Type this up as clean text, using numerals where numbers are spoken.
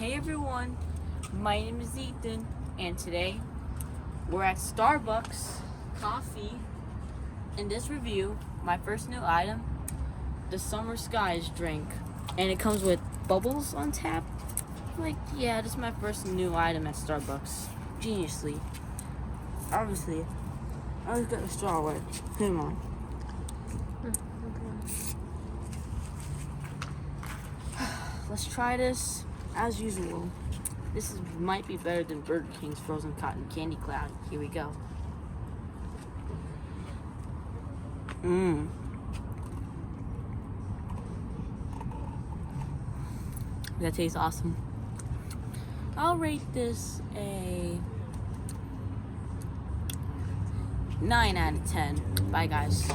Hey everyone, my name is Ethan, and today we're at Starbucks Coffee. In this review, my first new item, the Summer Skies drink, and it comes with bubbles on tap. Yeah, this is my first new item at Starbucks. Geniusly. Obviously, I always got a straw away. Come on. Let's try this as usual. This might be better than Burger King's frozen cotton candy cloud. Here we go. That tastes awesome. I'll rate this a 9 out of 10. Bye guys.